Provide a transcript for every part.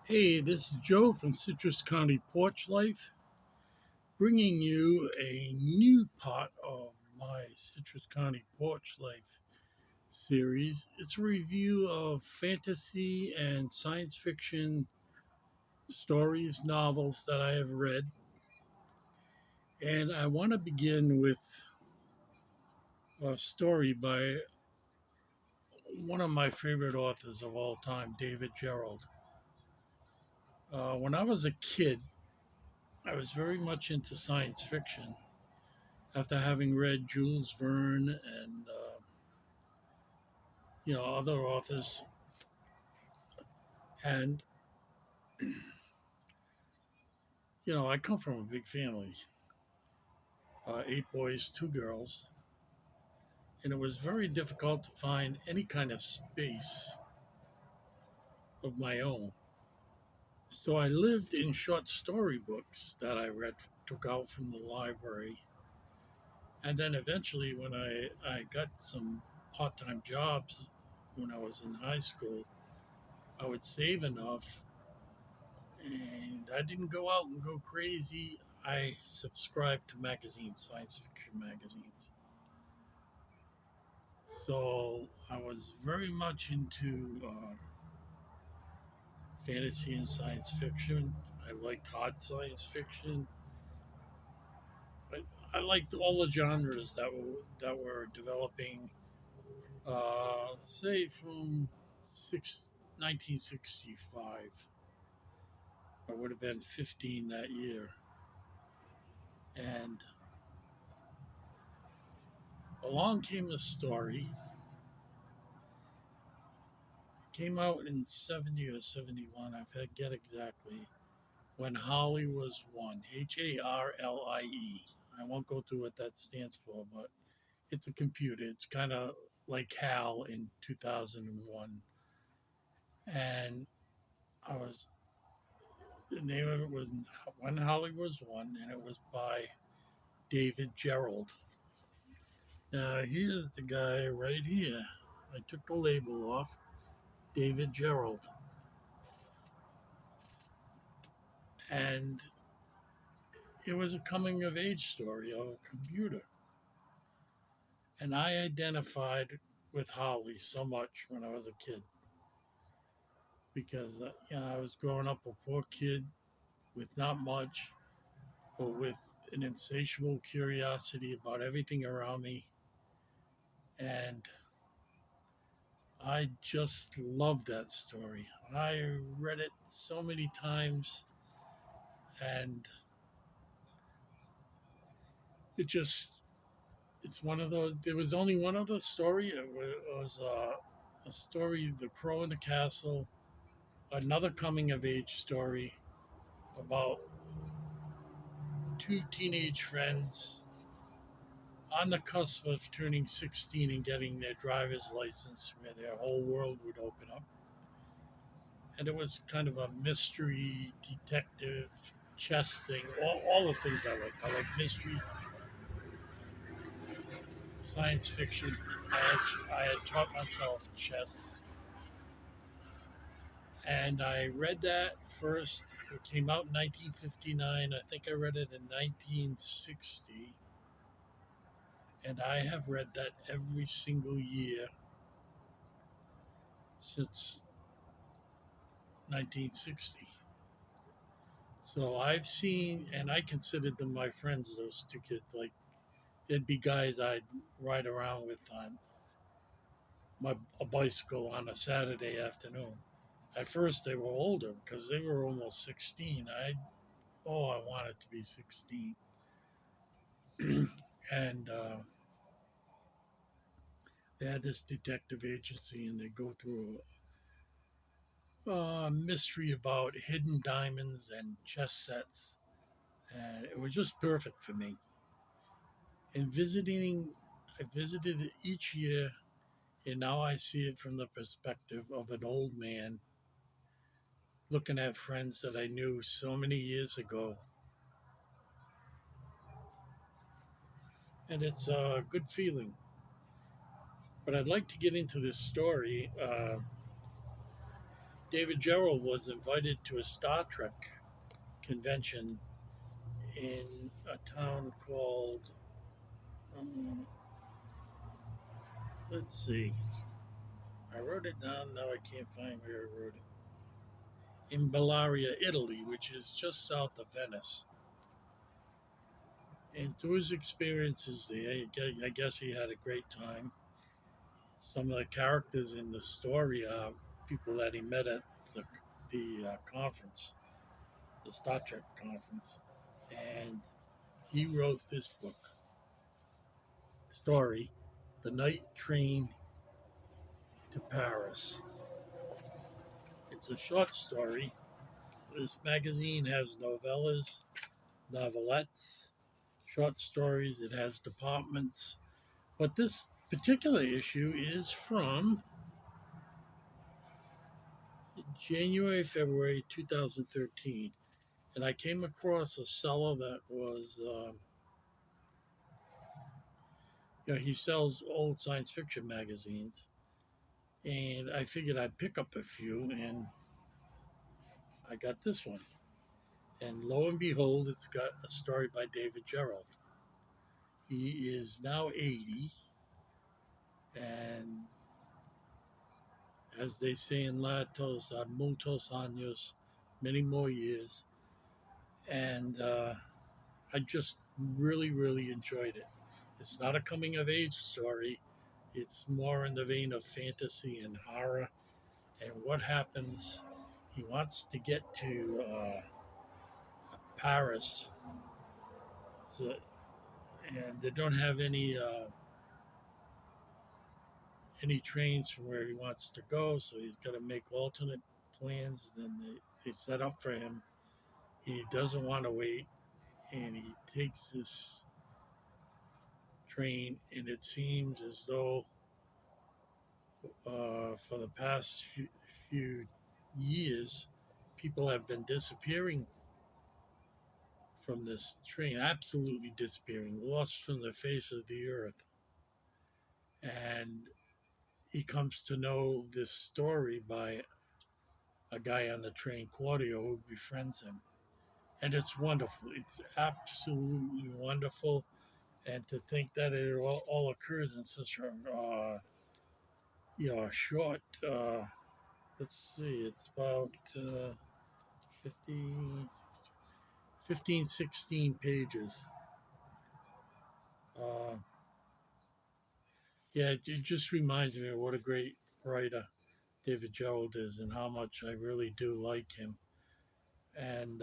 Hey, this is Joe from Citrus County Porch Life, bringing you a new part of my Citrus County Porch Life series. It's a review of fantasy and science fiction stories, novels that I have read. And I want to begin with a story by one of my favorite authors of all time, David Gerald. When I was a kid, I was very much into science fiction after having read Jules Verne and other authors. And I come from a big family, 8 boys, 2 girls, and it was very difficult to find any kind of space of my own. So I lived in short story books that I read, took out from the library, and then eventually, when I got some part-time jobs when I was in high school, I would save enough, and I didn't go out and go crazy. I subscribed to magazines, science fiction magazines. So I was very much into fantasy and science fiction. I liked hard science fiction. I liked all the genres that were developing. Say from 1965. I would have been 15 that year, and along came a story. Came out in 70 or 71, I forget exactly, when Holly was one. Harlie. I won't go through what that stands for, but it's a computer. It's kind of like HAL in 2001. And I was, the name of it was When Holly Was One, and it was by David Gerald. Now, here's the guy right here. I took the label off, David Gerald. And it was a coming of age story of a computer. And I identified with Holly so much when I was a kid because I was growing up a poor kid with not much, but with an insatiable curiosity about everything around me. And I just loved that story. I read it so many times, and it just, it's one of those. There was only one other story. It was a story, The Crow in the Castle, another coming of age story about two teenage friends on the cusp of turning 16 and getting their driver's license, where their whole world would open up. And it was kind of a mystery, detective, chess thing, all the things I liked. I like mystery, science fiction. I had taught myself chess, and I read that first. It came out in 1959. I think I read it in 1960. And I have read that every single year since 1960. So I've seen, and I considered them my friends, those two kids. Like, they'd be guys I'd ride around with on a bicycle on a Saturday afternoon. At first, they were older because they were almost 16. I wanted to be 16. And they had this detective agency, and they go through a mystery about hidden diamonds and chess sets. And it was just perfect for me. And I visited it each year, and now I see it from the perspective of an old man looking at friends that I knew so many years ago. And it's a good feeling. But I'd like to get into this story. David Gerrold was invited to a Star Trek convention in a town called, um, let's see, I wrote it down, now I can't find where I wrote it. In Bellaria, Italy, which is just south of Venice. And through his experiences there, I guess he had a great time. Some of the characters in the story are people that he met at the conference, the Star Trek conference. And he wrote this story, The Night Train to Paris. It's a short story. This magazine has novellas, novelettes, short stories. It has departments. But this particular issue is from January, February 2013. And I came across a seller that was, he sells old science fiction magazines. And I figured I'd pick up a few, and I got this one. And lo and behold, it's got a story by David Gerrold. He is now 80, and as they say in Latos, muchos años, many more years. And I just really, really enjoyed it. It's not a coming of age story, it's more in the vein of fantasy and horror. And what happens, he wants to get to Paris, so, and they don't have any trains from where he wants to go, so he's got to make alternate plans. Then they set up for him. He doesn't want to wait, and he takes this train, and it seems as though for the past few years, people have been disappearing from this train, absolutely disappearing, lost from the face of the earth. And he comes to know this story by a guy on the train, Claudio, who befriends him. And it's wonderful. It's absolutely wonderful. And to think that it all occurs in such a short, let's see, it's about 15, 15, 16 pages. Uh, yeah, it just reminds me of what a great writer David Gerald is and how much I really do like him. And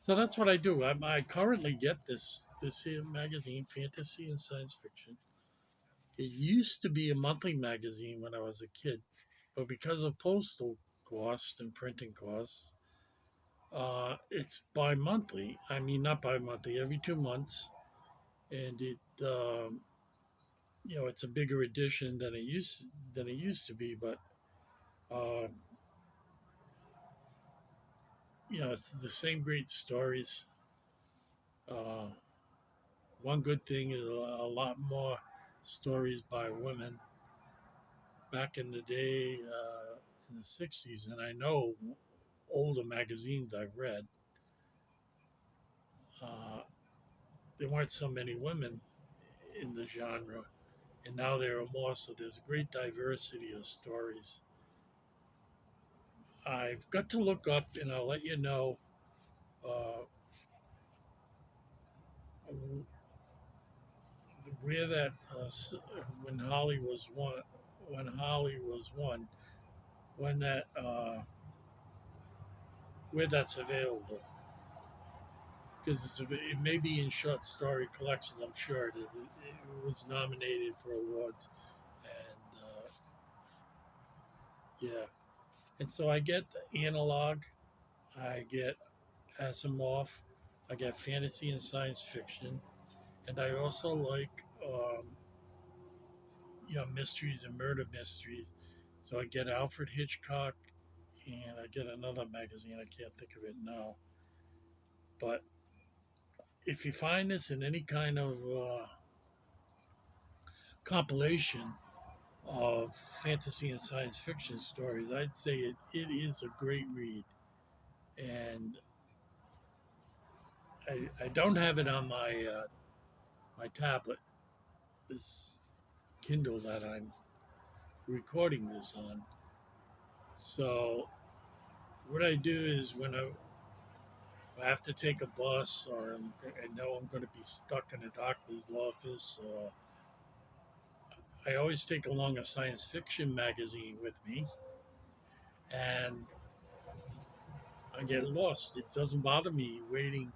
so that's what I do. I currently get this here magazine, Fantasy and Science Fiction. It used to be a monthly magazine when I was a kid, but because of postal costs and printing costs, it's bi-monthly. I mean, not bi-monthly, every 2 months, and it's a bigger edition than it used to be. But uh, it's the same great stories. Uh, One good thing is a lot more stories by women. Back in the day, in the 60s, and I know older magazines I've read, uh, there weren't so many women in the genre, and now there are more, so there's a great diversity of stories. I've got to look up, and I'll let you know uh, where that when Holly was one, when Holly was one, when that where that's available. Because it may be in short story collections. I'm sure it is. It was nominated for awards, and yeah. And so I get analog, I get Asimov, I get fantasy and science fiction, and I also like mysteries and murder mysteries. So I get Alfred Hitchcock, and I get another magazine. I can't think of it now, but if you find this in any kind of compilation, of fantasy and science fiction stories. I'd say it is a great read. And I don't have it on my tablet, this Kindle that I'm recording this on. So what I do is when I have to take a bus, or I know I'm going to be stuck in a doctor's office, or I always take along a science fiction magazine with me, and I get lost. It doesn't bother me waiting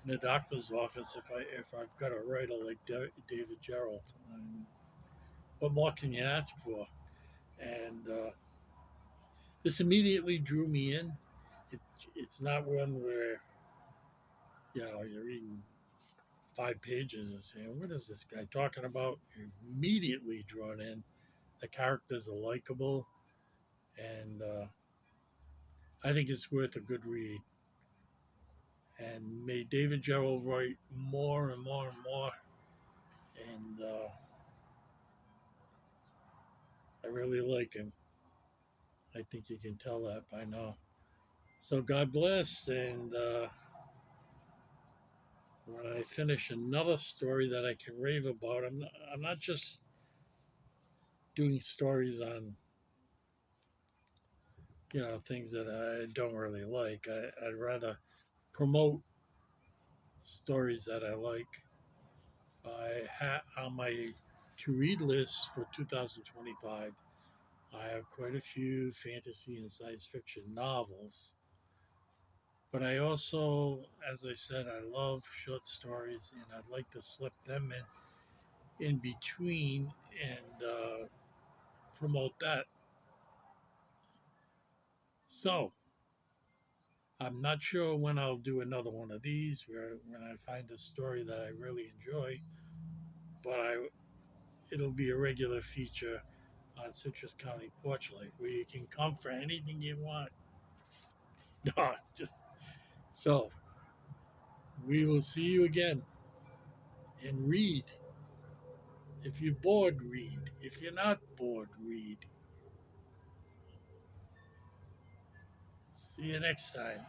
in a doctor's office if I've got a writer like David Gerald. What more can you ask for? And this immediately drew me in. It, it's not one where you're reading 5 pages and saying, "What is this guy talking about?" You're immediately drawn in. The characters are likable, and I think it's worth a good read. And may David Gerald write more and more and more. And I really like him. I think you can tell that by now. So God bless. And when I finish another story that I can rave about, I'm not just doing stories on things that I don't really like. I'd rather promote stories that I like. I on my to read list for 2025. I have quite a few fantasy and science fiction novels, but I also, as I said, I love short stories, and I'd like to slip them in between and promote that. So I'm not sure when I'll do another one of these, where when I find a story that I really enjoy, but it'll be a regular feature on Citrus County Porch Life, where you can come for anything you want. No, it's just so. We will see you again, and read. If you're bored, read. If you're not bored, read. See you next time.